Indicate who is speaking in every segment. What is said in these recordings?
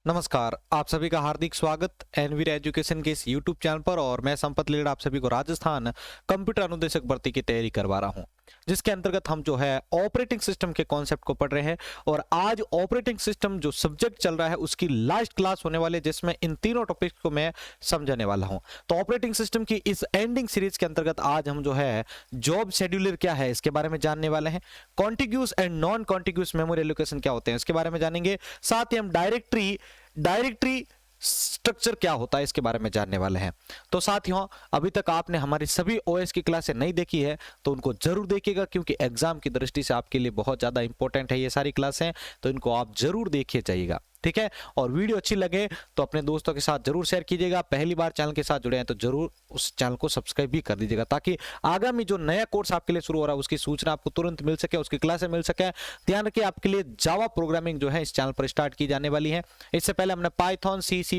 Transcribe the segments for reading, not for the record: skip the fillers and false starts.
Speaker 1: नमस्कार, आप सभी का हार्दिक स्वागत एनवीर एजुकेशन के इस यूट्यूब चैनल पर। और मैं संपत लीड आप सभी को राजस्थान कंप्यूटर अनुदेशक भर्ती की तैयारी करवा रहा हूं, जिसके अंतर्गत हम जो है ऑपरेटिंग सिस्टम के कॉन्सेप्ट को पढ़ रहे हैं। और आज ऑपरेटिंग सिस्टम जो सब्जेक्ट चल रहा है उसकी लास्ट क्लास होने वाली है, जिसमें इन तीनों टॉपिक्स को मैं समझाने वाला हूं। तो ऑपरेटिंग सिस्टम की इस एंडिंग सीरीज के अंतर्गत आज हम जो है जॉब शेड्यूलर क्या है इसके बारे में जानने वाले हैं। Contiguous and non contiguous memory allocation क्या होते हैं इसके बारे में जानेंगे। साथ ही हम डायरेक्टरी स्ट्रक्चर क्या होता है इसके बारे में जानने वाले हैं। तो साथियों, अभी तक आपने हमारी सभी ओएस की क्लासें नहीं देखी है तो उनको जरूर देखिएगा, क्योंकि एग्जाम की दृष्टि से आपके लिए बहुत ज्यादा इंपॉर्टेंट है ये सारी क्लासें। तो इनको आप जरूर देखिए जाइएगा, ठीक है। और वीडियो अच्छी लगे तो अपने दोस्तों के साथ जरूर शेयर कीजिएगा। पहली बार चैनल के साथ जुड़े हैं तो जरूर उस चैनल को सब्सक्राइब भी कर दीजिएगा, ताकि आगामी जो नया कोर्स आपके लिए शुरू हो रहा है उसकी सूचना आपको तुरंत मिल सके, उसकी क्लासें मिल सके। ध्यान रखिए, आपके लिए जावा प्रोग्रामिंग जो है इस चैनल पर स्टार्ट की जाने वाली है। इससे पहले हमने Python, C++,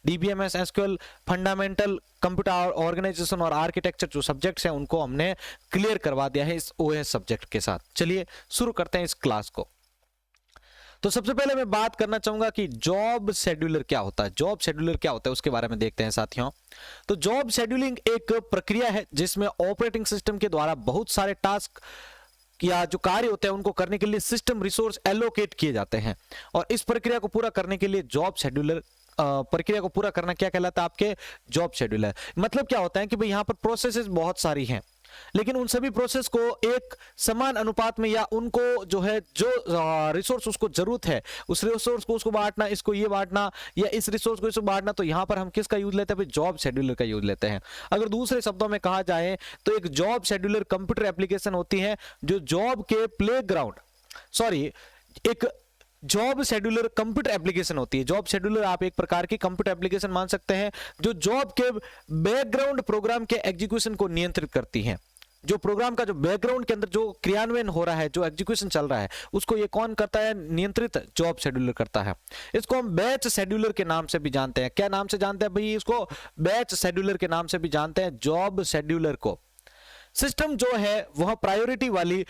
Speaker 1: DBMS, SQL, fundamental computer organisation और आर्किटेक्चर जो सब्जेक्ट्स हैं उनको हमने क्लियर करवा दिया है इस ओएस सब्जेक्ट के साथ। चलिए शुरू करते हैं इस क्लास को। तो सबसे पहले मैं बात करना चाहूंगा कि जॉब शेड्यूलर क्या होता है। जॉब शेड्यूलर क्या होता है उसके बारे में देखते हैं साथियों। तो जॉब शेड्यूलिंग एक प्रक्रिया है जिसमें ऑपरेटिंग सिस्टम के द्वारा बहुत सारे टास्क या जो कार्य होते हैं उनको करने के लिए सिस्टम रिसोर्स एलोकेट किए जाते हैं। और इस प्रक्रिया को पूरा करने के लिए जॉब शेड्यूलर प्रक्रिया को पूरा करना क्या कहलाता है, आपके जॉब शेड्यूलर। मतलब क्या होता है कि भाई यहाँ पर प्रोसेसेस बहुत सारी हैं, लेकिन उन सभी प्रोसेस को एक समान अनुपात में या उनको जो है जो रिसोर्स उसको जरूरत है उस रिसोर्स को उसको बांटना, इसको ये बांटना या इस रिसोर्स को इसको बांटना। तो यहां पर हम किसका यूज लेते हैं भाई, जॉब शेड्यूलर का यूज लेते हैं। अगर दूसरे शब्दों में कहा जाए तो एक जॉब शेड्यूलर कंप्यूटर एप्लीकेशन होती है जो जॉब के एक जॉब शेड्यूलर कंप्यूटर एप्लीकेशन होती है। जॉब शेड्यूलर आप एक प्रकार की कंप्यूटर एप्लीकेशन मान सकते हैं जो जॉब के बैकग्राउंड प्रोग्राम के एग्जीक्यूशन को नियंत्रित करती है। जो प्रोग्राम का जो बैकग्राउंड के अंदर जो क्रियान्वयन हो रहा है, जो एग्जीक्यूशन चल रहा है, उसको ये कौन करता है, नियंत्रित जॉब शेड्यूलर करता है। इसको हम बैच शेड्यूलर के नाम से भी जानते हैं। क्या नाम से जानते हैं भाई, इसको बैच शेड्यूलर के नाम से भी जानते हैं। जॉब शेड्यूलर को सिस्टम जो है वह प्रायोरिटी वाली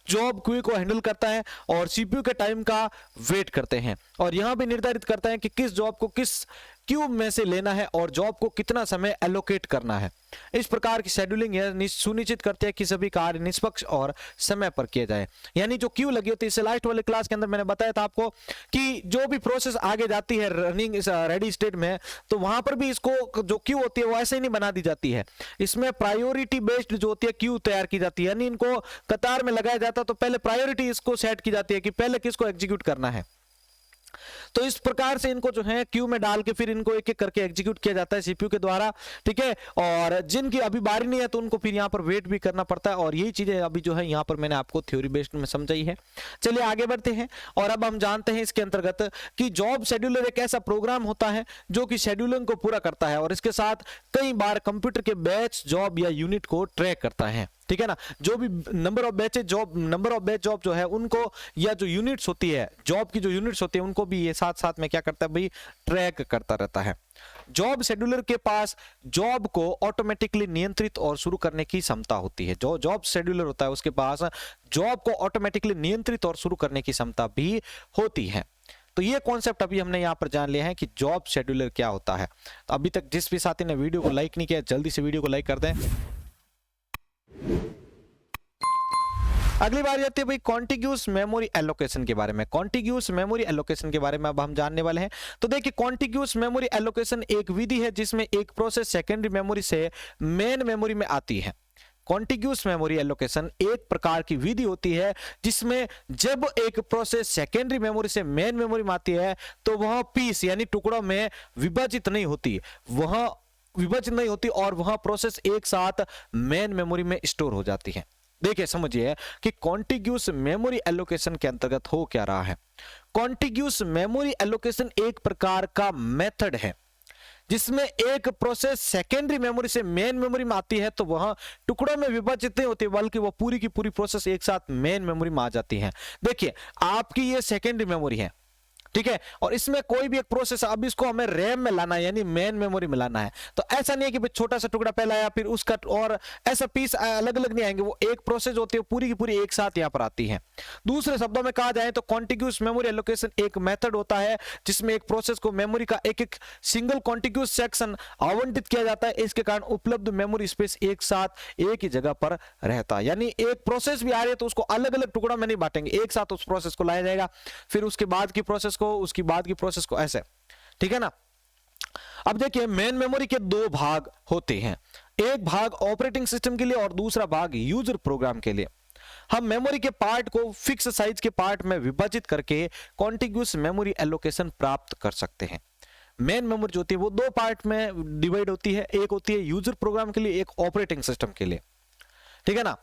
Speaker 1: जॉब क्यू को हैंडल करता है और सीपीयू के टाइम का वेट करते हैं, और यहां भी निर्धारित करता है कि किस जॉब को किस क्यू में से लेना है और जॉब को कितना समय एलोकेट करना है। इस प्रकार की शेड्यूलिंग यह सुनिश्चित करते हैं कि सभी कार्य निष्पक्ष और समय पर किए जाए। यानी जो क्यू लगी होती है, इससे लास्ट वाले क्लास के अंदर मैंने बताया था आपको कि जो भी प्रोसेस आगे जाती है रनिंग रेडी स्टेट में, तो वहां पर भी इसको जो क्यू होती है वो ऐसे ही नहीं बना दी जाती है। इसमें प्रायोरिटी बेस्ड जो होती है क्यू तैयार की जाती है, यानी इनको कतार में लगाया जाता है तो पहले प्रायोरिटी इसको सेट की जाती है कि पहले किसको एग्जीक्यूट करना है। तो इस प्रकार से इनको जो है क्यू में डाल के फिर इनको एक एक करके एग्जीक्यूट किया जाता है सीपीयू के द्वारा, ठीक है। और जिनकी अभी बारी नहीं है तो उनको फिर यहाँ पर वेट भी करना पड़ता है। और यही चीजें अभी जो है यहाँ पर मैंने आपको थ्योरी बेस्ड में समझाई है। चलिए आगे बढ़ते हैं और अब हम जानते हैं इसके अंतर्गत कि जॉब शेड्यूलर एक ऐसा प्रोग्राम होता है जो कि शेड्यूलिंग को पूरा करता है और इसके साथ कई बार कंप्यूटर के बैच जॉब या यूनिट को ट्रैक करता है, ठीक है ना। जो भी नंबर ऑफ बैच जॉब जो है उनको, या जो यूनिट्स होती है जॉब की जो यूनिट्स होती है उनको भी ये साथ साथ में क्या करता है भाई, ट्रैक करता रहता है। जॉब शेड्यूलर के पास जॉब को ऑटोमेटिकली नियंत्रित और शुरू करने की क्षमता होती है। जो जॉब शेड्यूलर होता है उसके पास जॉब को ऑटोमेटिकली नियंत्रित और शुरू करने की क्षमता भी होती है। तो ये कॉन्सेप्ट अभी हमने यहां पर जान लिया है कि जॉब शेड्यूलर क्या होता है। तो अभी तक जिस भी साथी ने वीडियो को लाइक नहीं किया जल्दी से वीडियो को लाइक कर दें। अगली बार जाती है भाई कॉन्टिग्यूस मेमोरी एलोकेशन के बारे में। कॉन्टिग्यूस मेमोरी एलोकेशन के बारे में अब हम जानने वाले हैं। तो देखिए, कॉन्टिग्यूस मेमोरी एलोकेशन एक विधि है जिसमें एक प्रोसेस सेकेंडरी मेमोरी से मेन मेमोरी में आती है। कॉन्टिग्यूस मेमोरी एलोकेशन एक प्रकार की विधि होती है जिसमें जब एक प्रोसेस सेकेंडरी मेमोरी से मेन मेमोरी में आती है तो वह पीस यानी टुकड़ों में विभाजित नहीं होती, और वह प्रोसेस एक साथ मेन मेमोरी में स्टोर हो जाती है। देखिए समझिए कि कॉन्टिग्यूस मेमोरी एलोकेशन के अंतर्गत हो क्या रहा है। कॉन्टिग्यूस मेमोरी एलोकेशन एक प्रकार का मेथड है जिसमें एक प्रोसेस सेकेंडरी मेमोरी से मेन मेमोरी में आती है तो वह टुकड़ों में विभाजित नहीं होती, बल्कि वह पूरी की पूरी प्रोसेस एक साथ मेन मेमोरी में आ जाती है। देखिए, आपकी ये सेकेंडरी मेमोरी है, ठीक है। और इसमें कोई भी एक प्रोसेस, अब इसको हमें रैम में लाना है यानी मेन मेमोरी में लाना है। तो ऐसा नहीं है कि भाई छोटा सा टुकड़ा पहले आया फिर उसका, और ऐसा पीस अलग अलग नहीं आएंगे, वो एक प्रोसेस होती है पूरी की पूरी एक साथ यहां पर आती है। दूसरे शब्दों में कहा जाए तो कॉन्टिग्यूस मेमोरी एलोकेशन एक मेथड होता है जिसमें एक प्रोसेस को मेमोरी का एक एक सिंगल कॉन्टिग्यूस सेक्शन आवंटित किया जाता है। इसके कारण उपलब्ध मेमोरी स्पेस एक साथ एक ही जगह पर रहता है। यानी एक प्रोसेस भी आ रही है तो उसको अलग अलग टुकड़ों में नहीं बांटेंगे, एक साथ उस प्रोसेस को लाया जाएगा, फिर उसके बाद की प्रोसेस को, उसकी बाद की प्रोसेस को, ऐसे, ठीक है ना। अब देखिए मेन मेमोरी के दो भाग होते हैं, एक भाग ऑपरेटिंग सिस्टम के लिए और दूसरा भाग यूजर प्रोग्राम के लिए। हम मेमोरी के पार्ट को फिक्स साइज के पार्ट में विभाजित करके कॉन्टिग्यूस मेमोरी एलोकेशन प्राप्त कर सकते हैं। मेन मेमोरी जो होती है वो दो पार्ट में डिवाइड होती है, एक होती है यूजर प्रोग्राम के लिए, एक ऑपरेटिंग सिस्टम के लिए, ठीक है ना।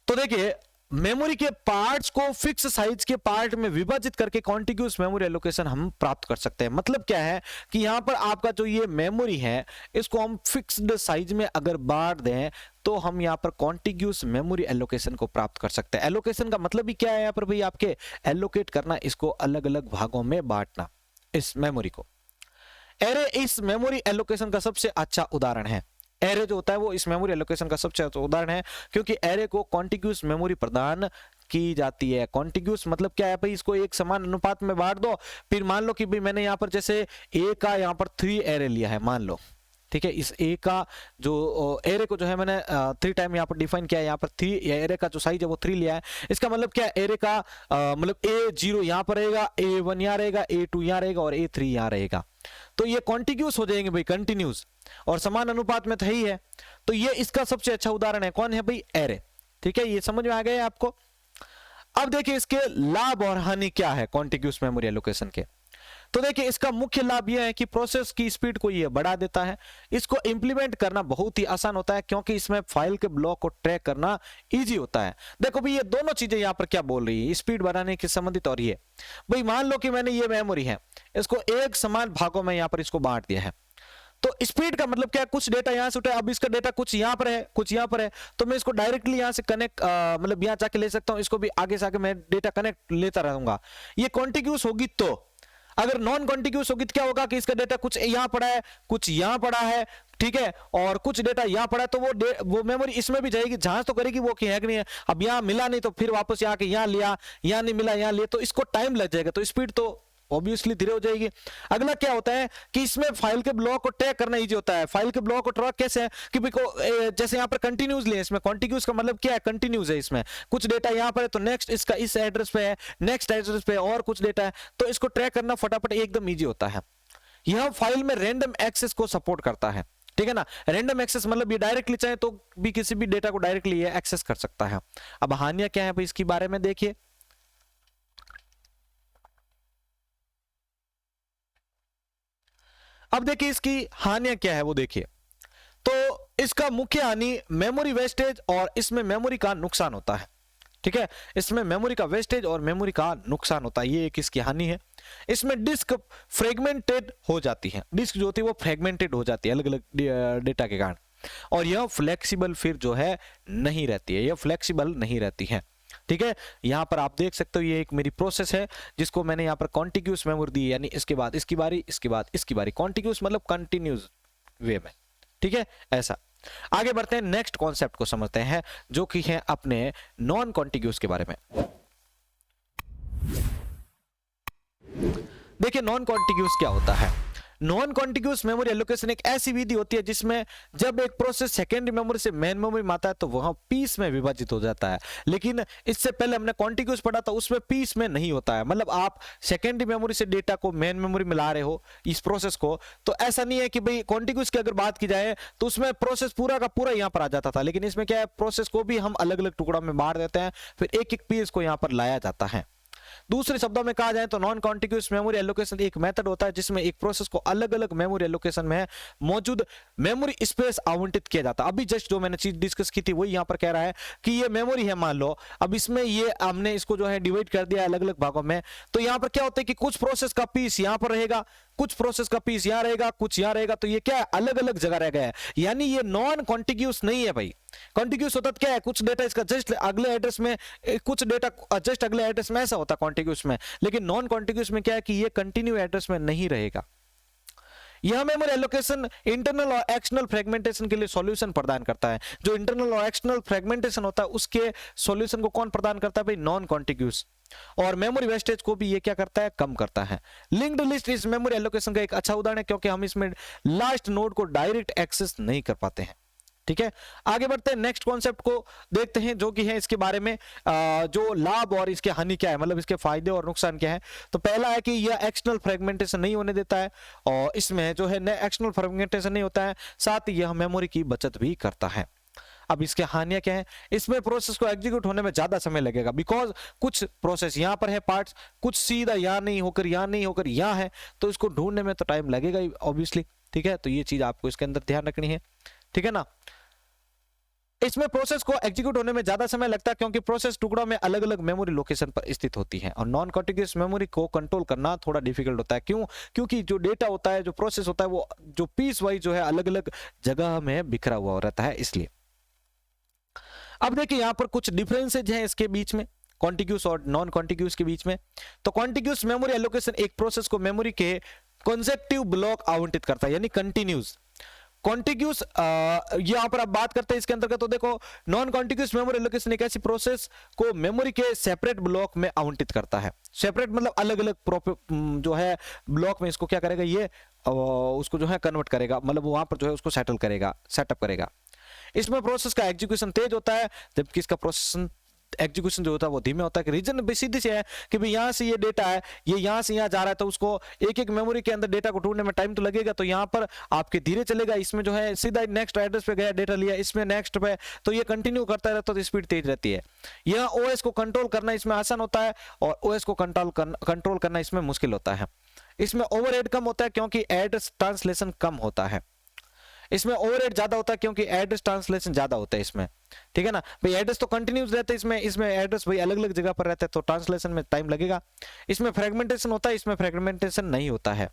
Speaker 1: तो देखिए मेमोरी के पार्ट्स को फिक्स साइज के पार्ट में विभाजित करके कॉन्टिग्यूस मेमोरी एलोकेशन हम प्राप्त कर सकते हैं। मतलब क्या है कि यहां पर आपका जो ये मेमोरी है इसको हम फिक्स्ड साइज में अगर बांट दें तो हम यहां पर कॉन्टिग्यूस मेमोरी एलोकेशन को प्राप्त कर सकते हैं। एलोकेशन का मतलब ही क्या है यहाँ पर भाई, आपके एलोकेट करना, इसको अलग अलग भागों में बांटना इस मेमोरी को। एरे इस मेमोरी एलोकेशन का सबसे अच्छा उदाहरण है। एरे जो होता है वो इस मेमोरी एलोकेशन का सबसे अच्छा उदाहरण है, क्योंकि एरे को कॉन्टिग्यूस मेमोरी प्रदान की जाती है। कॉन्टिग्यूस मतलब क्या है भाई, इसको एक समान अनुपात में बांट दो। फिर मान लो कि भाई मैंने यहाँ पर जैसे ए का यहाँ पर 3 एरे लिया है, मान लो, ठीक है। इस ए का जो एरे को जो है मैंने 3 टाइम यहाँ पर डिफाइन किया है, यहाँ पर 3 एरे का जो साइज है वो 3 लिया है। इसका मतलब क्या है, एरे का मतलब A0 यहाँ पर रहेगा, A1 यहाँ रहेगा, A2 यहाँ रहेगा और A3 यहाँ रहेगा। तो ये कॉन्टिग्यूस हो जाएंगे भाई, कंटिन्यूस और समान अनुपात में तो ही है। तो ये इसका सबसे अच्छा उदाहरण है, कौन है भाई, एरे, ठीक है। ये समझ में आ गया है आपको। अब देखिए इसके लाभ और हानि क्या है कॉन्टिग्यूस मेमोरी एलोकेशन के। तो देखिए इसका मुख्य लाभ यह है कि प्रोसेस की स्पीड को यह बढ़ा देता है। इसको इंप्लीमेंट करना बहुत ही आसान होता है क्योंकि इसमें फाइल के ब्लॉक को ट्रैक करना इजी होता है। देखो भाई ये दोनों चीजें यहाँ पर क्या बोल रही है, स्पीड बढ़ाने के संबंधित। और ये भाई मान लो कि मैंने ये मेमोरी है, इसको एक समान भागों में यहाँ पर इसको बांट दिया है। तो स्पीड का मतलब क्या है, कुछ डेटा यहां से उठा है, अब इसका डेटा कुछ यहां पर है, कुछ यहां पर है, तो मैं इसको डायरेक्टली यहां से कनेक्ट मतलब यहां जाके ले सकता हूं, इसको भी आगे से आगे मैं डेटा कनेक्ट लेता रहूंगा। ये कॉन्टिग्यूस होगी। तो अगर नॉन कॉन्टिग्यूस होगी तो क्या होगा कि इसका डेटा कुछ यहां पड़ा है, कुछ यहां पड़ा है, ठीक है, और कुछ डेटा यहां पड़ा है, तो वो मेमोरी इसमें भी जाएगी, जांच तो करेगी वो कि है कि नहीं है। अब यहां मिला नहीं तो फिर वापस यहाँ के यहां लिया, यहां नहीं मिला यहां लिया, तो इसको टाइम लग जाएगा, तो स्पीड तो ऑब्वियसली धीरे हो जाएगी। अगला क्या होता है कि इसमें फाइल के ब्लॉक को ट्रैक करना इजी होता है। फाइल के ब्लॉक को ट्रैक कैसे है कि जैसे यहाँ पर कंटिन्यूस ले, इसमें कॉन्टिग्यूस का मतलब क्या है, कंटिन्यूस है। इसमें कुछ डेटा यहाँ पर है तो नेक्स्ट इसका इस एड्रेस पे है, नेक्स्ट एड्रेस पे और कुछ डेटा है, तो इसको ट्रैक करना फटाफट एकदम ईजी होता है। यह फाइल में रैंडम एक्सेस को सपोर्ट करता है, ठीक है ना। रैंडम एक्सेस मतलब ये डायरेक्टली चाहे तो भी किसी भी डेटा को डायरेक्टली ये एक्सेस कर सकता है। अब हानियां क्या है भाई इसके बारे में देखिए। अब देखिए इसकी हानियां क्या है वो देखिए। तो इसका मुख्य हानि मेमोरी वेस्टेज और इसमें मेमोरी का नुकसान होता है, ठीक है। इसमें मेमोरी का वेस्टेज और मेमोरी का नुकसान होता है, ये एक इसकी हानि है। इसमें डिस्क फ्रेगमेंटेड हो जाती है, डिस्क जो होती है वो फ्रेगमेंटेड हो जाती है अलग अलग डेटा के कारण, और यह फ्लेक्सिबल फिर जो है नहीं रहती है, यह फ्लेक्सिबल नहीं रहती है, ठीक है। यहां पर आप देख सकते हो ये एक मेरी प्रोसेस है जिसको मैंने यहां पर कॉन्टिग्यूस मेमोरी दी है, यानी इसके बाद इसकी बारी, इसके बाद इसकी बारी, कॉन्टिग्यूस मतलब कंटिन्यूस वे में, ठीक है। ऐसा आगे बढ़ते हैं, नेक्स्ट कॉन्सेप्ट को समझते हैं जो कि है अपने नॉन कॉन्टिग्यूस के बारे में। देखिए नॉन कॉन्टिग्यूस क्या होता है। नॉन कॉन्टिग्यूस मेमोरी एलोकेशन एक ऐसी विधि होती है जिसमें जब एक प्रोसेस सेकेंडरी मेमोरी से मेन मेमोरी में आता है तो वह पीस में विभाजित हो जाता है। लेकिन इससे पहले हमने कॉन्टिग्यूस पढ़ा था, उसमें पीस में नहीं होता है। मतलब आप सेकेंडरी मेमोरी से डेटा को मेन मेमोरी में ला रहे हो इस प्रोसेस को, तो ऐसा नहीं है कि भाई कॉन्टिग्यूस की अगर बात की जाए तो उसमें प्रोसेस पूरा का पूरा यहाँ पर आ जाता था। लेकिन इसमें क्या है, प्रोसेस को भी हम अलग अलग टुकड़ों में बांट देते हैं, फिर एक एक पीस को यहाँ पर लाया जाता है। दूसरे शब्दों में कहा जाए तो नॉन कॉन्टिग्यूस मेमोरी एलोकेशन एक मेथड होता है जिसमें एक प्रोसेस को अलग अलग मेमोरी एलोकेशन में मौजूद मेमोरी स्पेस आवंटित किया जाता है। अभी जस्ट जो मैंने चीज डिस्कस की थी वही यहाँ पर कह रहा है कि ये मेमोरी है, मान लो अब इसमें ये हमने इसको जो है डिवाइड कर दिया अलग अलग भागों में, तो यहाँ पर क्या होता है कि कुछ प्रोसेस का पीस यहाँ पर रहेगा, कुछ प्रोसेस का पीस यहाँ रहेगा, कुछ यहाँ रहेगा, तो ये क्या है, अलग अलग जगह रह गया है। यानी ये नॉन कॉन्टिग्यूस नहीं है भाई, कॉन्टिग्यूस होता क्या है, कुछ डेटा इसका जस्ट अगले एड्रेस में, कुछ डेटा जस्ट अगले एड्रेस में, ऐसा होता कॉन्टिग्यूस में। लेकिन नॉन कॉन्टिग्यूस में क्या है कि ये कंटिन्यू एड्रेस में नहीं रहेगा। यह मेमोरी एलोकेशन इंटरनल और एक्सटर्नल फ्रेगमेंटेशन के लिए सॉल्यूशन प्रदान करता है। जो इंटरनल और एक्सटर्नल फ्रेगमेंटेशन होता है उसके सॉल्यूशन को कौन प्रदान करता है भाई, नॉन कॉन्टिग्यूस। और मेमोरी वेस्टेज को भी ये क्या करता है, कम करता है। लिंक्ड लिस्ट इस मेमोरी एलोकेशन का एक अच्छा उदाहरण है, क्योंकि हम इसमें लास्ट नोड को डायरेक्ट एक्सेस नहीं कर पाते हैं। ठीक है, आगे बढ़ते हैं, नेक्स्ट कॉन्सेप्ट को देखते हैं, जो कि है इसके बारे में जो लाभ और इसके हानि क्या है, मतलब इसके फायदे और नुकसान क्या है। तो पहला है कि यह एक्सटर्नल फ्रेगमेंटेशन नहीं होने देता है, और इसमें जो है एक्सटर्नल फ्रेगमेंटेशन नहीं होता है, साथ ही यह मेमोरी की बचत भी करता है। अब इसके हानियां क्या है, इसमें प्रोसेस को एग्जीक्यूट होने में ज्यादा समय लगेगा, बिकॉज कुछ प्रोसेस यहां पर है पार्ट्स, कुछ सीधा यहां नहीं होकर यहां नहीं होकर यहां है, तो इसको ढूंढने में तो टाइम लगेगा ही ऑब्वियसली। ठीक है, तो ये चीज आपको इसके अंदर ध्यान रखनी है। ठीक है ना, इसमें प्रोसेस को एग्जीक्यूट होने में ज्यादा समय लगता है, क्योंकि प्रोसेस टुकड़ों में अलग अलग मेमोरी लोकेशन पर स्थित होती है, और नॉन कॉन्टिग्यूअस मेमोरी को कंट्रोल करना थोड़ा डिफिकल्ट होता है। क्यों? क्योंकि जो डेटा होता है, जो प्रोसेस होता है, वो जो पीस वाइज जो है अलग अलग जगह में बिखरा हुआ रहता है, इसलिए। अब देखिए यहां पर कुछ डिफरेंसेज हैं इसके बीच में, कॉन्टिग्यूअस और नॉन कॉन्टिग्यूअस के बीच में। तो कॉन्टिग्यूअस मेमोरी एलोकेशन एक प्रोसेस को मेमोरी के कंसेक्टिव ब्लॉक आवंटित करता है, यानी कंटिन्यूस। कॉन्टिग्यूस यहां पर आप बात करते हैं इसके अंतर्गत, तो देखो नॉन कॉन्टिग्यूस मेमोरी एलोकेशन एक ऐसी प्रोसेस को मेमोरी के सेपरेट ब्लॉक में आवंटित करता है। सेपरेट मतलब अलग अलग जो है ब्लॉक में इसको क्या करेगा, ये उसको जो है कन्वर्ट करेगा, मतलब वहां पर जो है उसको सेटल करेगा, सेटअप करेगा। इसमें प्रोसेस का एग्जीक्यूशन तेज होता है, जबकि इसका प्रोसेस एग्जीक्यूशन जो होता है वो धीमे होता है। कि रीजन सीधी से है कि भाई यहाँ से ये डेटा है, ये यहाँ से यहाँ जा रहा है, तो उसको एक एक मेमोरी के अंदर डेटा को ढूंढने में टाइम तो लगेगा, तो यहाँ पर आपके धीरे चलेगा। इसमें जो है सीधा नेक्स्ट एड्रेस पे गया, डेटा लिया, इसमें नेक्स्ट पे, तो ये कंटिन्यू करता रहता है, तो स्पीड तेज रहती है। यह ओएस को कंट्रोल करना इसमें आसान होता है, और ओएस को कंट्रोल करना इसमें मुश्किल होता है। इसमें ओवरहेड कम होता है, क्योंकि एड्रेस ट्रांसलेशन कम होता है। इसमें ओवरहेड ज्यादा होता है, क्योंकि एड्रेस ट्रांसलेशन ज्यादा होता है इसमें। ठीक है ना भाई, एड्रेस तो कंटिन्यूस रहते हैं, इसमें एड्रेस भाई अलग अलग जगह पर रहते हैं, तो ट्रांसलेशन में टाइम लगेगा। इसमें फ्रेगमेंटेशन होता है, इसमें फ्रेगमेंटेशन नहीं होता है।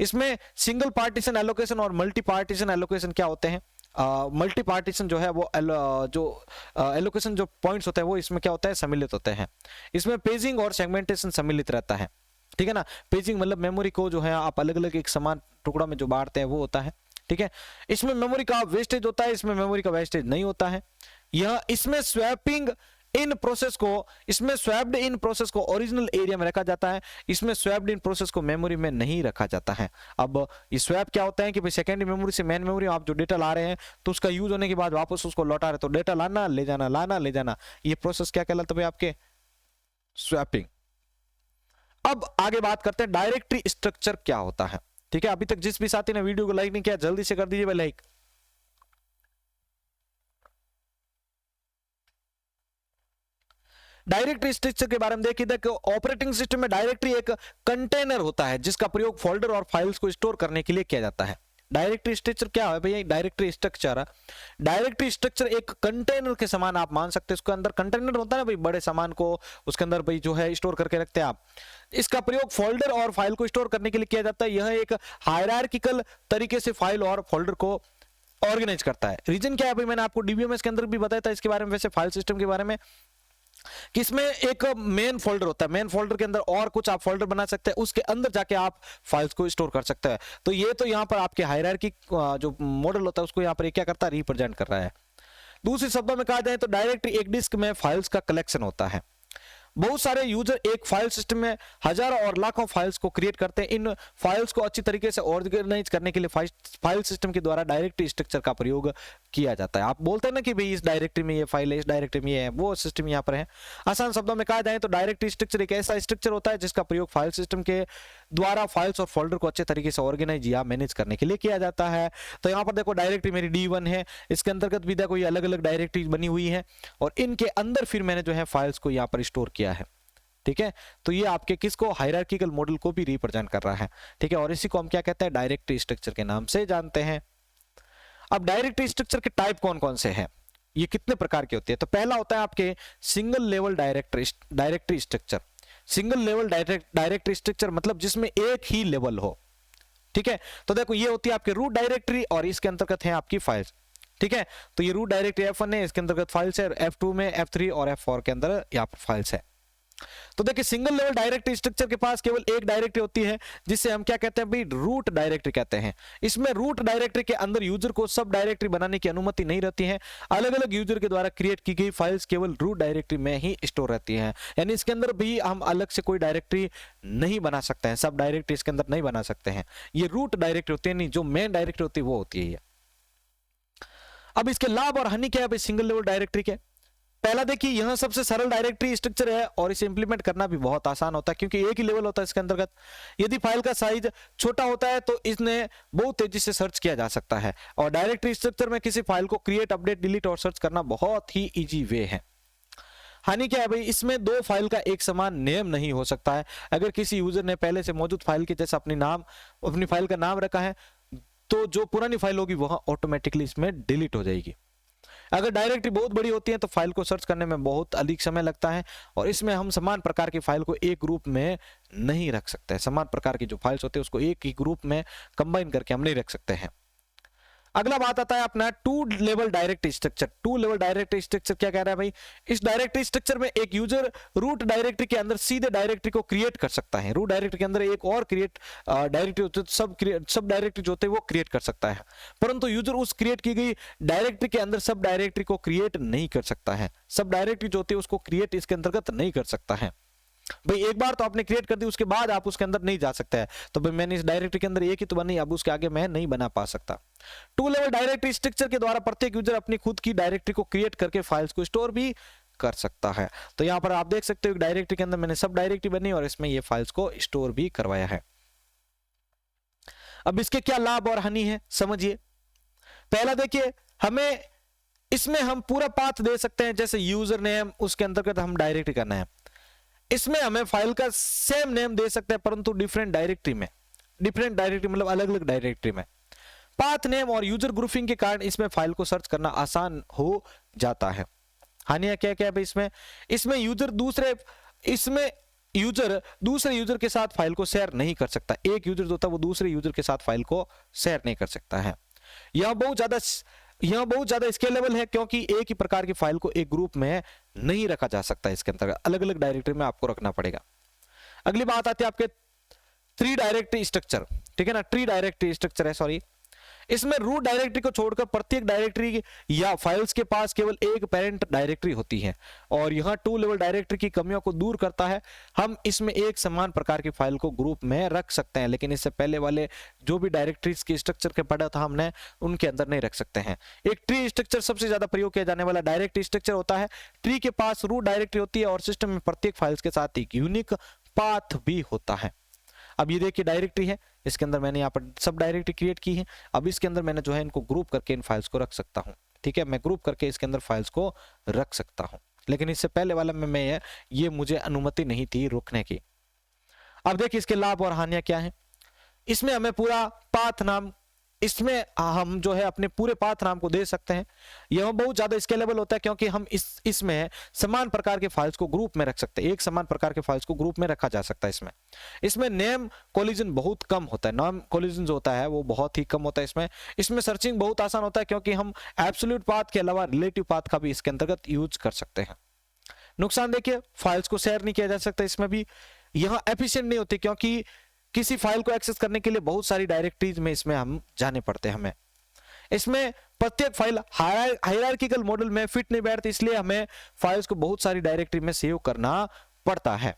Speaker 1: इसमें सिंगल पार्टीशन एलोकेशन और मल्टी पार्टीशन एलोकेशन क्या होते हैं, मल्टी पार्टीशन जो है वो जो एलोकेशन जो पॉइंट्स होते हैं वो इसमें क्या होता है, सम्मिलित होते हैं। इसमें पेजिंग और सेगमेंटेशन सम्मिलित रहता है। ठीक है ना, पेजिंग मतलब मेमोरी को जो है आप अलग अलग एक समान टुकड़ा में जो बांटते हैं वो होता है। ठीक है, इसमें मेमोरी का वेस्टेज होता है, इसमें मेमोरी का वेस्टेज नहीं होता है। यह इसमें स्वैपिंग इन प्रोसेस को, इसमें स्वैप्ड इन प्रोसेस को ओरिजिनल एरिया में रखा जाता है, इसमें स्वैप्ड इन प्रोसेस को मेमोरी में नहीं रखा जाता है। अब ये स्वैप क्या होता है कि भाई सेकेंडरी मेमोरी से मेन मेमोरी आप जो डेटा ला रहे हैं, तो उसका यूज होने के बाद वापस उसको लौटा रहे, तो डेटा लाना ले जाना, लाना ले जाना, ये प्रोसेस क्या कहलाता है भाई, आपके स्वैपिंग। अब आगे बात करते हैं डायरेक्टरी स्ट्रक्चर क्या होता है। ठीक है, अभी तक जिस भी साथी ने वीडियो को लाइक नहीं किया जल्दी से कर दीजिए भाई लाइक। डायरेक्टरी स्ट्रक्चर के बारे में देखिए, देखो ऑपरेटिंग सिस्टम में डायरेक्टरी एक कंटेनर होता है, जिसका प्रयोग फोल्डर और फाइल्स को स्टोर करने के लिए किया जाता है। डायरेक्टरी स्ट्रक्चर क्या है भैया, डायरेक्टरी स्ट्रक्चर एक कंटेनर के समान आप मान सकते हैं। उसके अंदर कंटेनर होता है ना भाई, बड़े सामान को उसके अंदर भाई जो है स्टोर करके रखते हैं आप। इसका प्रयोग फोल्डर और फाइल को स्टोर करने के लिए किया जाता है। यह एक हायरार्किकल तरीके से फाइल और फोल्डर को ऑर्गेनाइज करता है। रीजन क्या है भाई, मैंने आपको डीबीएमएस के अंदर भी बताया था इसके बारे में, वैसे फाइल सिस्टम के बारे में, कि इसमें एक मेन फोल्डर होता है, मेन फोल्डर के अंदर और कुछ आप फोल्डर बना सकते हैं, उसके अंदर जाके आप फाइल्स को स्टोर कर सकते हैं। तो ये तो यहाँ पर आपके हायरार्की जो मॉडल होता है उसको यहाँ पर क्या करता है, रिप्रेजेंट कर रहा है। दूसरे शब्दों में कहा जाए तो डायरेक्टरी एक डिस्क में फाइल्स का कलेक्शन होता है। बहुत सारे यूजर एक फाइल सिस्टम में हजारों और लाखों फाइल्स को क्रिएट करते हैं। इन फाइल्स को अच्छी तरीके से ऑर्गेनाइज करने के लिए फाइल सिस्टम के द्वारा डायरेक्टरी स्ट्रक्चर का प्रयोग किया जाता है। आप बोलते हैं ना कि भाई इस डायरेक्टरी में ये फाइल है, इस डायरेक्टरी में ये है, वो सिस्टम यहाँ पर है। आसान शब्दों में कहा जाए तो डायरेक्टरी स्ट्रक्चर एक ऐसा स्ट्रक्चर होता है जिसका प्रयोग फाइल सिस्टम के द्वारा फाइल्स और फोल्डर को अच्छे तरीके से ऑर्गेनाइज या मैनेज करने के लिए किया जाता है। तो यहाँ पर देखो डायरेक्टरी मेरी D1 है, इसके अंतर्गत भी देखो ये अलग अलग डायरेक्टरी बनी हुई है, और इनके अंदर फिर मैंने जो है फाइल्स को यहाँ पर स्टोर किया है। ठीक है, तो ये आपके किसको, हायरार्किकल मॉडल को भी रिप्रेजेंट कर रहा है। ठीक है, और इसी को हम क्या कहते हैं, डायरेक्टरी स्ट्रक्चर के नाम से जानते हैं। अब डायरेक्टरी स्ट्रक्चर के टाइप कौन कौन से हैं, ये कितने प्रकार के होते हैं। तो पहला होता है आपके single level directory structure. Single level directory structure मतलब जिसमें एक ही लेवल हो। ठीक है, तो देखो ये होती है आपके रूट डायरेक्टरी, और इसके अंतर्गत है आपकी फाइल्स। ठीक है। तो ये रूट डायरेक्टरी F1 है, इसके अंतर्गत फाइल्स है, F2 में, F3 और F4 के अंदर यहाँ पर फाइल्स है। तो देखिए सिंगल लेवल डायरेक्टरी स्ट्रक्चर के पास केवल एक डायरेक्टरी होती है जिससे हम क्या कहते हैं भाई, रूट डायरेक्टरी कहते हैं। इसमें रूट डायरेक्टरी के अंदर यूजर को सब डायरेक्टरी बनाने की अनुमति नहीं रहती है। अलग अलग यूजर के द्वारा क्रिएट की गई फाइल्स केवल रूट डायरेक्टरी में ही स्टोर रहती हैं, यानी इसके अंदर भी हम अलग से कोई डायरेक्टरी नहीं बना सकते हैं, सब डायरेक्टरी इसके अंदर नहीं बना सकते हैं। ये रूट डायरेक्टरी होती है, नहीं जो मेन डायरेक्टरी होती है वो होती है। अब इसके लाभ और हानि क्या है भाई सिंगल लेवल डायरेक्टरी के? पहला देखिए यह सबसे सरल डायरेक्टरी स्ट्रक्चर है और इसे इंप्लीमेंट करना भी बहुत आसान होता है क्योंकि एक ही लेवल होता है इसके अंतर्गत। यदि फाइल का साइज छोटा होता है तो इसने बहुत तेजी से सर्च किया जा सकता है और डायरेक्टरी स्ट्रक्चर में किसी फाइल को क्रिएट, अपडेट, डिलीट और सर्च करना बहुत ही इजी वे है। हानि क्या है भाई, इसमें दो फाइल का एक समान नेम नहीं हो सकता है। अगर किसी यूजर ने पहले से मौजूद फाइल के जैसा अपनी फाइल का नाम रखा है तो जो पुरानी फाइल होगी वह ऑटोमेटिकली इसमें डिलीट हो जाएगी। अगर डायरेक्टरी बहुत बड़ी होती है तो फाइल को सर्च करने में बहुत अधिक समय लगता है और इसमें हम समान प्रकार की फाइल को एक ग्रुप में नहीं रख सकते। समान प्रकार की जो फाइल्स होती है उसको एक ही ग्रुप में कंबाइन करके हम नहीं रख सकते हैं। अगला बात आता है अपना two level directory structure. Two level directory structure क्या कह रहा है भाई, इस डायरेक्टरी स्ट्रक्चर में एक यूजर रूट डायरेक्टरी के अंदर सीधे डायरेक्टरी को क्रिएट कर सकता है। रूट डायरेक्टरी के अंदर एक और क्रिएट डायरेक्टरी होती है, सब डायरेक्टरी जो होते हैं वो क्रिएट कर सकता है, परंतु यूजर उस क्रिएट की गई डायरेक्टरी के अंदर सब डायरेक्टरी को क्रिएट नहीं कर सकता है। सब डायरेक्टरी जो होती है उसको क्रिएट इसके अंतर्गत नहीं कर सकता है। भाई एक बार तो आपने क्रिएट कर दी, उसके बाद आप उसके अंदर नहीं जा सकते हैं। तो भाई मैंने इस डायरेक्टरी के अंदर एक ही तो बनी, अब उसके आगे मैं नहीं बना पा सकता। टू लेवल डायरेक्टरी स्ट्रक्चर के द्वारा प्रत्येक यूजर अपनी खुद की डायरेक्टरी को क्रिएट करके फाइल्स को स्टोर भी कर सकता है। तो यहां पर आप देख सकते हो एक डायरेक्टरी के अंदर मैंने सब डायरेक्टरी बनी और इसमें ये फाइल्स को स्टोर भी करवाया है। अब इसके क्या लाभ और हानि है समझिए। पहला देखिए, हमें इसमें हम पूरा पाथ दे सकते हैं, जैसे यूजर नेम उसके अंतर्गत हम डायरेक्टरी करना है, इसमें हमें फाइल का सेम नेम दे सकते हैं परंतु डिफरेंट डायरेक्टरी में। डिफरेंट डायरेक्टरी मतलब अलग अलग डायरेक्टरी में। पाथ नेम और यूजर ग्रुपिंग के कारण इसमें फाइल को सर्च करना आसान हो जाता है। हानियां क्या क्या है भाई इसमें यूजर दूसरे यूजर के साथ फाइल को शेयर नहीं कर सकता। एक यूजर जो होता है वो दूसरे यूजर के साथ फाइल को शेयर नहीं कर सकता है। यह बहुत ज्यादा स्केलेबल है क्योंकि एक ही प्रकार की फाइल को एक ग्रुप में नहीं रखा जा सकता, इसके अंतर्गत अलग अलग डायरेक्टरी में आपको रखना पड़ेगा। अगली बात आती है आपके थ्री डायरेक्टरी स्ट्रक्चर, ठीक है ना, ट्री डायरेक्टरी स्ट्रक्चर है सॉरी। इसमें रूट डायरेक्टरी को छोड़कर प्रत्येक डायरेक्टरी या फाइल्स के पास केवल एक पेरेंट डायरेक्टरी होती है और यह टू लेवल डायरेक्टरी की कमियों को दूर करता है। हम इसमें एक समान प्रकार की फाइल को ग्रुप में रख सकते हैं, लेकिन इससे पहले वाले जो भी डायरेक्टरीज के स्ट्रक्चर के पढ़ा था हमने उनके अंदर नहीं रख सकते हैं। एक ट्री स्ट्रक्चर सबसे ज्यादा प्रयोग किया जाने वाला डायरेक्टरी स्ट्रक्चर होता है। ट्री के पास रूट डायरेक्टरी होती है और सिस्टम में प्रत्येक फाइल्स के साथ एक यूनिक पाथ भी होता है। अब ये देखिए डायरेक्टरी है, इसके अंदर मैंने यहाँ पर सब डायरेक्टरी क्रिएट की है। अब इसके अंदर मैंने जो है इनको ग्रुप करके इन फाइल्स को रख सकता हूँ, ठीक है, मैं ग्रुप करके इसके अंदर फाइल्स को रख सकता हूँ, लेकिन इससे पहले वाला में ये मुझे अनुमति नहीं थी रुकने की। अब देखिए इसके लाभ और हानियां क्या है। इसमें हमें पूरा पाथ नाम, इसमें हम जो है अपने पूरे पाथ नाम को दे सकते हैं। यह बहुत ज्यादा स्केलेबल होता है क्योंकि हम इसमें समान प्रकार के फाइल्स को ग्रुप में रख सकते हैं। एक समान प्रकार के फाइल्स को ग्रुप में रखा जा सकता है। इसमें नेम कोलिजन बहुत कम होता है, नाम कोलिजन जो होता है वो बहुत ही कम होता है। इसमें सर्चिंग बहुत आसान होता है क्योंकि हम एब्सोल्यूट पाथ के अलावा रिलेटिव पाथ का भी इसके अंतर्गत यूज कर सकते हैं। नुकसान देखिए, फाइल्स को शेयर नहीं किया जा सकता। इसमें भी यह एफिशिएंट नहीं होती क्योंकि किसी फाइल को एक्सेस करने के लिए बहुत सारी डायरेक्टरीज में इसमें हम जाने पड़ते हैं हमें। इसमें प्रत्येक फाइल हायरार्किकल मॉडल में फिट नहीं बैठती, इसलिए हमें फाइल्स को बहुत सारी डायरेक्टरी में सेव करना पड़ता है।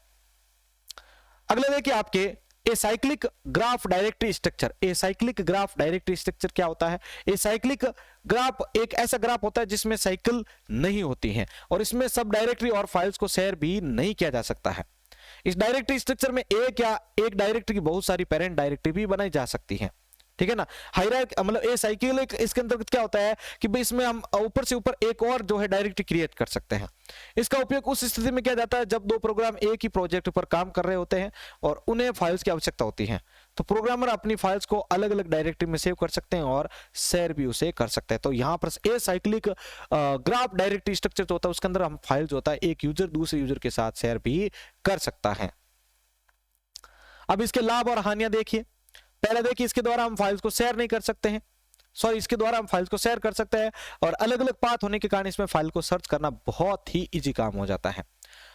Speaker 1: अगले देखिए आपके acyclic graph directory structure. Acyclic graph directory structure क्या होता है? एसाइक्लिक ग्राफ एक ऐसा ग्राफ होता है जिसमें साइकिल नहीं होती है और इसमें सब डायरेक्टरी और फाइल्स को शेयर भी नहीं किया जा सकता है। इस डायरेक्टरी स्ट्रक्चर में एक डायरेक्टरी की बहुत सारी पेरेंट डायरेक्टरी भी बनाई जा सकती है, ठीक है ना। हायरार्की मतलब एसाइक्लिक, इसके अंतर्गत क्या होता है कि भाई इसमें हम ऊपर से ऊपर एक और जो है डायरेक्टरी क्रिएट कर सकते हैं। इसका उपयोग उस स्थिति में किया जाता है जब दो प्रोग्राम एक ही प्रोजेक्ट पर काम कर रहे होते हैं और उन्हें फाइल्स की आवश्यकता होती है। तो प्रोग्रामर अपनी फाइल्स को अलग अलग डायरेक्टरी में सेव कर सकते हैं और शेयर भी उसे कर सकते हैं। तो यहाँ पर एसाइक्लिक ग्राफ डायरेक्टरी स्ट्रक्चर जो होता है उसके अंदर हम फाइल जो होता है एक यूजर दूसरे यूजर के साथ शेयर भी कर सकता है। अब इसके लाभ और हानियां देखिए। पहला देखिए, इसके द्वारा हम फाइल्स को शेयर नहीं कर सकते हैं। सॉरी इसके द्वारा हम फाइल्स को शेयर कर सकते हैं, और अलग अलग पाथ होने के कारण इसमें फाइल को सर्च करना बहुत ही इजी काम हो जाता है।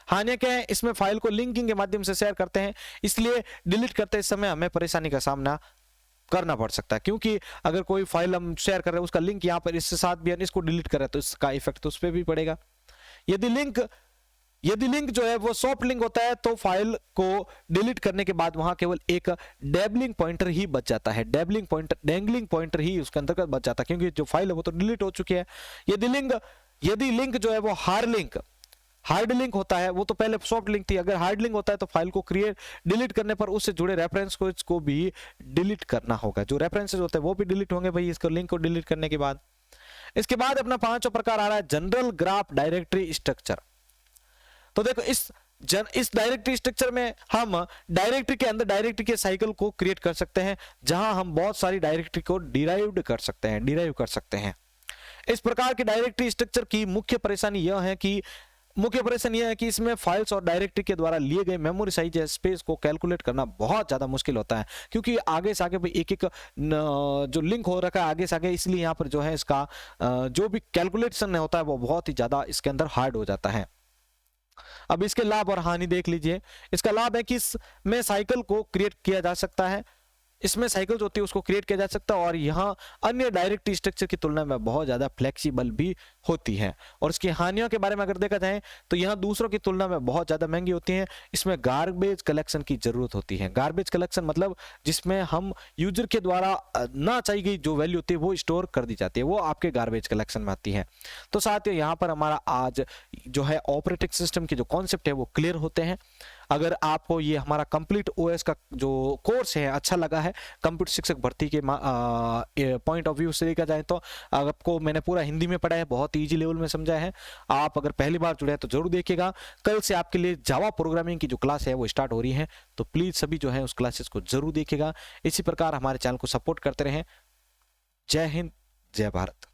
Speaker 1: हानियां क्या है, इसमें फाइल को लिंकिंग के माध्यम से शेयर करते हैं, इसलिए डिलीट करते समय हमें परेशानी का सामना करना पड़ सकता है, क्योंकि अगर कोई फाइल हम शेयर कर रहे हैं उसका लिंक यहाँ पर इसके साथ भी इसको डिलीट कर रहे हैं तो इसका इफेक्ट तो उस पर भी पड़ेगा। यदि लिंक जो है वो सॉफ्ट लिंक होता है तो फाइल को डिलीट करने के बाद वहां केवल एक डेबलिंग पॉइंटर ही बच जाता है, डेंगलिंग पॉइंटर ही उसके अंतर्गत बच जाता है, क्योंकि जो फाइल है वो तो डिलीट हो चुकी है। यदि लिंक जो है वो हार्ड लिंक होता है, वो तो पहले सॉफ्ट लिंक थी, अगर हार्ड लिंक होता है तो फाइल को डिलीट करने पर उससे जुड़े रेफरेंस को भी डिलीट करना होगा, जो रेफरेंसेस होते हैं वो भी डिलीट होंगे भाई इसको लिंक को डिलीट करने के बाद। इसके बाद अपना 5वां प्रकार आ रहा है जनरल ग्राफ डायरेक्टरी स्ट्रक्चर। तो देखो इस डायरेक्टरी स्ट्रक्चर में हम डायरेक्टरी के अंदर डायरेक्टरी के साइकिल को क्रिएट कर सकते हैं, जहां हम बहुत सारी डायरेक्टरी को डिराइव कर सकते हैं। इस प्रकार के डायरेक्टरी स्ट्रक्चर की मुख्य परेशानी यह है कि इसमें फाइल्स और डायरेक्टरी के द्वारा लिए गए मेमोरी साइज या स्पेस को कैलकुलेट करना बहुत ज्यादा मुश्किल होता है, क्योंकि आगे से आगे एक जो लिंक हो रखा है आगे से आगे, इसलिए यहाँ पर जो है इसका जो भी कैलकुलेशन होता है वो बहुत ही ज्यादा इसके अंदर हार्ड हो जाता है। अब इसके लाभ और हानि देख लीजिए। इसका लाभ है कि इसमें साइकिल को क्रिएट किया जा सकता है, इसमें साइकिल जो होती है उसको क्रिएट किया जा सकता है, और यहाँ अन्य डायरेक्ट स्ट्रक्चर की तुलना में बहुत ज्यादा फ्लेक्सिबल भी होती है। और इसकी हानियों के बारे में अगर देखा जाए तो यहाँ दूसरों की तुलना में बहुत ज्यादा महंगी होती है। इसमें गार्बेज कलेक्शन की जरूरत होती है। गार्बेज कलेक्शन मतलब जिसमें हम यूजर के द्वारा ना चाहिए गई जो वैल्यू होती है वो स्टोर कर दी जाती है, वो आपके गार्बेज कलेक्शन में आती है। तो साथियों यहाँ पर हमारा आज जो है ऑपरेटिंग सिस्टम के जो कॉन्सेप्ट है वो क्लियर होते हैं। अगर आपको ये हमारा कंप्लीट ओएस का जो कोर्स है अच्छा लगा है, कंप्यूटर शिक्षक भर्ती के पॉइंट ऑफ व्यू से देखा जाए तो आपको मैंने पूरा हिंदी में पढ़ा है, बहुत इजी लेवल में समझा है। आप अगर पहली बार जुड़े हैं तो जरूर देखिएगा। कल से आपके लिए जावा प्रोग्रामिंग की जो क्लास है वो स्टार्ट हो रही है, तो प्लीज सभी जो है उस क्लासेस को जरूर देखिएगा। इसी प्रकार हमारे चैनल को सपोर्ट करते रहें। जय हिंद, जय भारत।